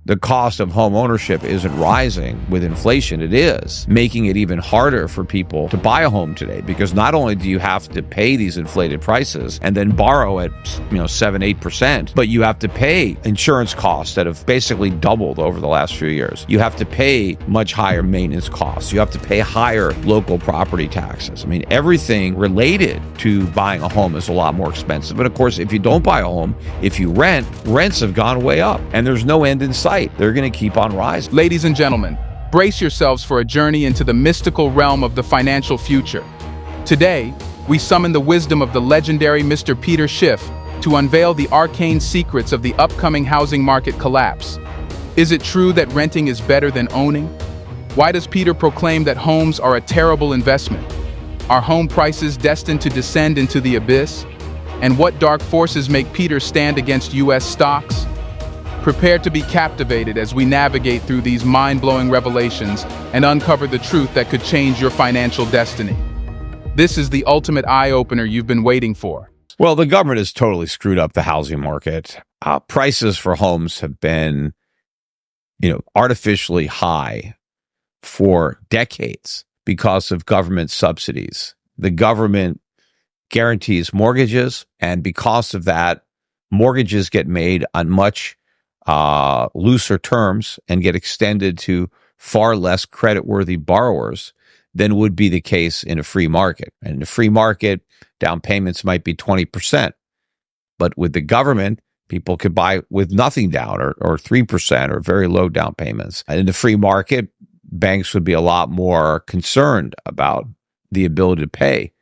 the cost of home ownership isn't rising with inflation. It is making it even harder for people to buy a home today, because not only do you have to pay these inflated prices and then borrow at 7-8%, but you have to pay insurance costs that have basically doubled over the last few years. You have to pay much higher maintenance costs. You have to pay higher local property taxes. I mean, everything related to buying a home is a lot more expensive. And of course, if you don't buy a home, if you rent, rents have gone way up, and there's no end in sight. They're going to keep on rising. Ladies and gentlemen, brace yourselves for a journey into the mystical realm of the financial future. Today, we summon the wisdom of the legendary Mr. Peter Schiff to unveil the arcane secrets of the upcoming housing market collapse. Is it true that renting is better than owning? Why does Peter proclaim that homes are a terrible investment? Are home prices destined to descend into the abyss? And what dark forces make Peter stand against U.S. stocks? Prepare to be captivated as we navigate through these mind-blowing revelations and uncover the truth that could change your financial destiny. This is the ultimate eye-opener you've been waiting for. Well, the government has totally screwed up the housing market. Prices for homes have been, artificially high for decades because of government subsidies. The government guarantees mortgages, and because of that, mortgages get made on much looser terms and get extended to far less creditworthy borrowers than would be the case in a free market. And in a free market, down payments might be 20%. But with the government, people could buy with nothing down or 3% or very low down payments. And in the free market, banks would be a lot more concerned about the ability to pay.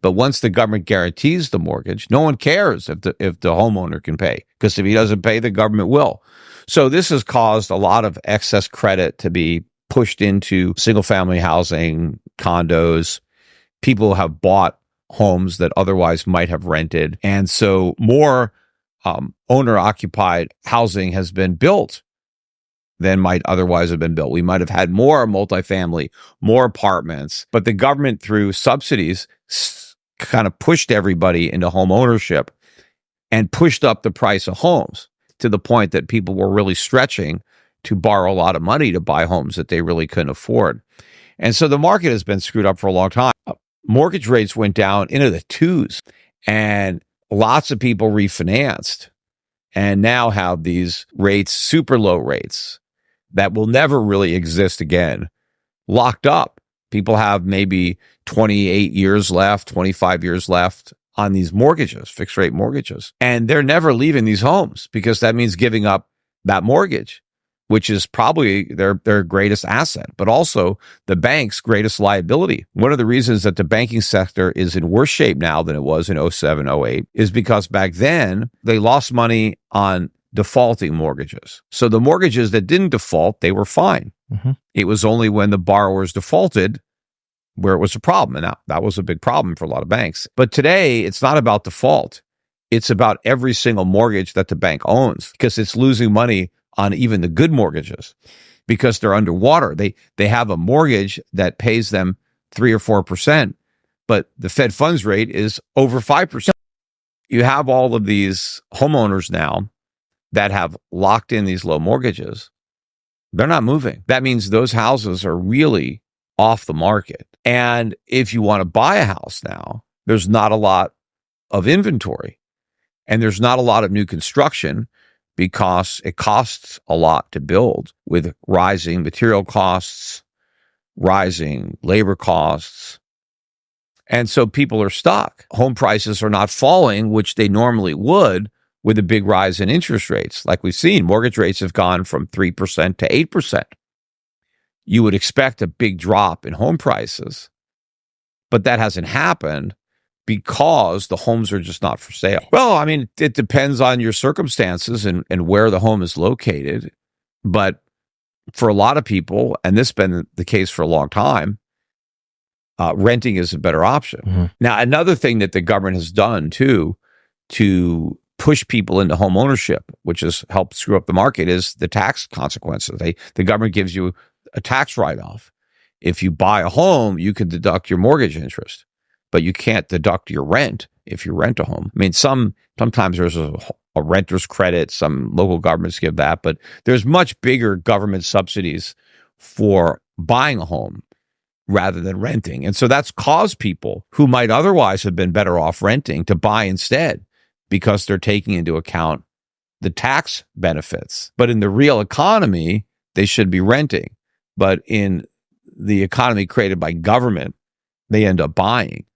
But once the government guarantees the mortgage, no one cares if the homeowner can pay, because if he doesn't pay, the government will. So this has caused a lot of excess credit to be pushed into single-family housing, condos. People have bought homes that otherwise might have rented. And so more owner-occupied housing has been built than might otherwise have been built. We might have had more multifamily, more apartments, but the government, through subsidies, kind of pushed everybody into home ownership and pushed up the price of homes to the point that people were really stretching to borrow a lot of money to buy homes that they really couldn't afford. And so the market has been screwed up for a long time. Mortgage rates went down into the twos, and lots of people refinanced and now have these rates, super low rates, that will never really exist again, locked up. People have maybe 28 years left, 25 years left on these mortgages, fixed rate mortgages. And they're never leaving these homes, because that means giving up that mortgage, which is probably their greatest asset, but also the bank's greatest liability. One of the reasons that the banking sector is in worse shape now than it was in 07, 08 is because back then they lost money on defaulting mortgages. So the mortgages that didn't default, they were fine. Mm-hmm. It was only when the borrowers defaulted where it was a problem. And that was a big problem for a lot of banks. But today, it's not about default. It's about every single mortgage that the bank owns, because it's losing money on even the good mortgages because they're underwater. They have a mortgage that pays them 3 or 4%, but the Fed funds rate is over 5%. You have all of these homeowners now that have locked in these low mortgages. They're not moving. That means those houses are really off the market. And if you want to buy a house now, there's not a lot of inventory, and there's not a lot of new construction because it costs a lot to build, with rising material costs, rising labor costs. And so people are stuck. Home prices are not falling, which they normally would, with a big rise in interest rates. Like we've seen, mortgage rates have gone from 3% to 8%. You would expect a big drop in home prices, but that hasn't happened because the homes are just not for sale. Well, I mean, it depends on your circumstances and where the home is located. But for a lot of people, and this has been the case for a long time, renting is a better option. Mm-hmm. Now, another thing that the government has done too, to push people into home ownership, which has helped screw up the market, is the tax consequences. The government gives you a tax write-off. If you buy a home, you can deduct your mortgage interest, but you can't deduct your rent if you rent a home. I mean, sometimes there's a a renter's credit. Some local governments give that, but there's much bigger government subsidies for buying a home rather than renting. And so that's caused people who might otherwise have been better off renting to buy instead because they're taking into account the tax benefits. But in the real economy, they should be renting. But in the economy created by government, they end up buying.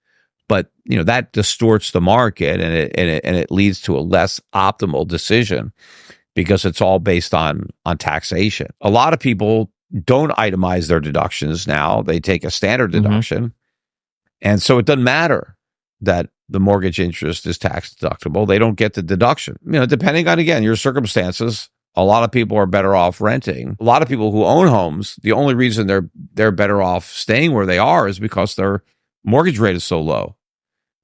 But that distorts the market, and it leads to a less optimal decision because it's all based on taxation. A lot of people don't itemize their deductions now. They take a standard deduction. And so it doesn't matter that the mortgage interest is tax deductible. They don't get the deduction. Depending on, again, your circumstances, a lot of people are better off renting. A lot of people who own homes, the only reason they're better off staying where they are is because their mortgage rate is so low.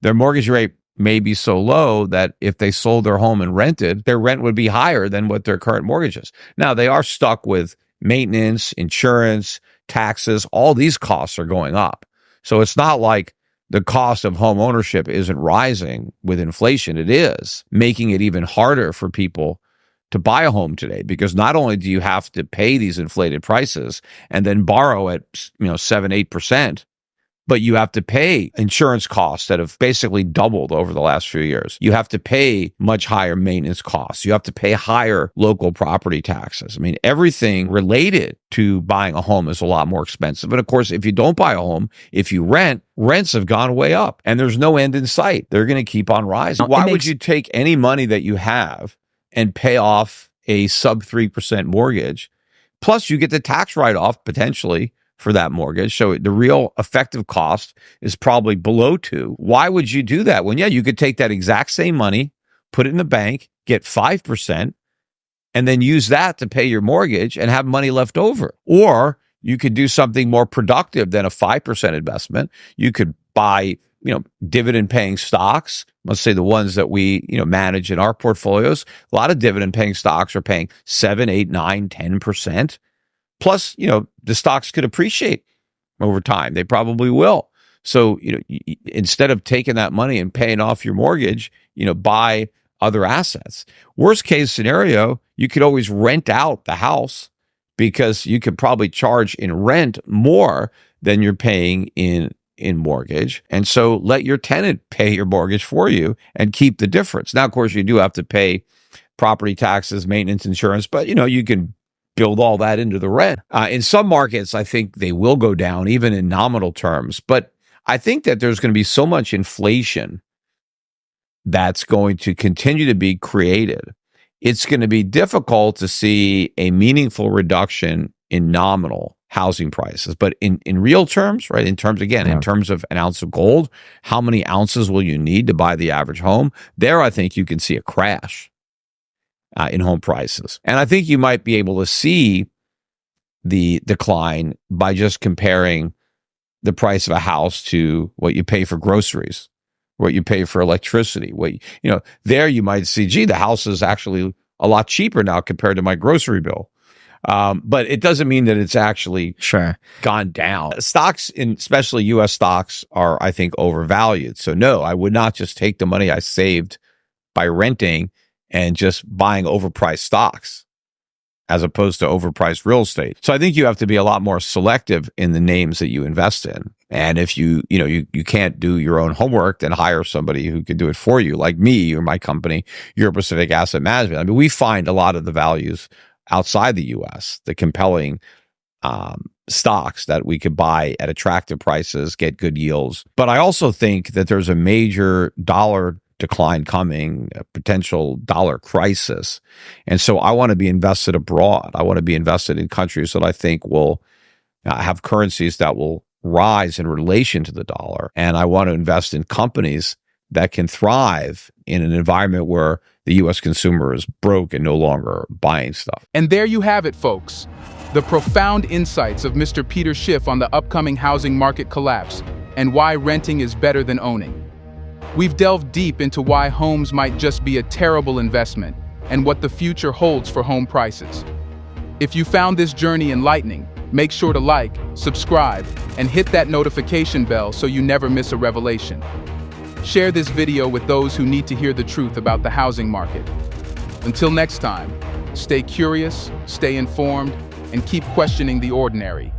Their mortgage rate may be so low that if they sold their home and rented, their rent would be higher than what their current mortgage is. Now, they are stuck with maintenance, insurance, taxes. All these costs are going up. So it's not like the cost of home ownership isn't rising with inflation. It is, making it even harder for people to buy a home today, because not only do you have to pay these inflated prices and then borrow at 7-8%, but you have to pay insurance costs that have basically doubled over the last few years. You have to pay much higher maintenance costs. You have to pay higher local property taxes. I mean, everything related to buying a home is a lot more expensive. And of course, if you don't buy a home, if you rent, rents have gone way up and there's no end in sight. They're going to keep on rising. Why would you take any money that you have and pay off a sub 3% mortgage? Plus, you get the tax write-off potentially for that mortgage. So the real effective cost is probably below 2. Why would you do that when, you could take that exact same money, put it in the bank, get 5%, and then use that to pay your mortgage and have money left over? Or you could do something more productive than a 5% investment. You could buy, dividend paying stocks. Let's say the ones that we, manage in our portfolios. A lot of dividend paying stocks are paying 7, 8, 9, 10%. Plus, the stocks could appreciate over time. They probably will. So, instead of taking that money and paying off your mortgage, buy other assets. Worst case scenario, you could always rent out the house because you could probably charge in rent more than you're paying in mortgage. And so let your tenant pay your mortgage for you and keep the difference. Now, of course, you do have to pay property taxes, maintenance, insurance, but, you can build all that into the rent. In some markets, I think they will go down, even in nominal terms. But I think that there's going to be so much inflation that's going to continue to be created. It's going to be difficult to see a meaningful reduction in nominal housing prices. But in real terms, right, in terms of an ounce of gold, how many ounces will you need to buy the average home? There, I think you can see a crash in home prices. And I think you might be able to see the decline by just comparing the price of a house to what you pay for groceries, what you pay for electricity. There you might see, the house is actually a lot cheaper now compared to my grocery bill. But it doesn't mean that it's actually gone down. Stocks, especially U.S. stocks, are, I think, overvalued. So no, I would not just take the money I saved by renting and just buying overpriced stocks as opposed to overpriced real estate. So I think you have to be a lot more selective in the names that you invest in. And if you can't do your own homework, then hire somebody who can do it for you, like me or my company, Euro Pacific Asset Management. I mean, we find a lot of the values outside the U.S., the compelling stocks that we could buy at attractive prices, get good yields. But I also think that there's a major dollar decline coming, a potential dollar crisis. And so I want to be invested abroad. I want to be invested in countries that I think will have currencies that will rise in relation to the dollar. And I want to invest in companies that can thrive in an environment where the U.S. consumer is broke and no longer buying stuff. And there you have it, folks. The profound insights of Mr. Peter Schiff on the upcoming housing market collapse and why renting is better than owning. We've delved deep into why homes might just be a terrible investment and what the future holds for home prices. If you found this journey enlightening, make sure to like, subscribe, and hit that notification bell so you never miss a revelation. Share this video with those who need to hear the truth about the housing market. Until next time, stay curious, stay informed, and keep questioning the ordinary.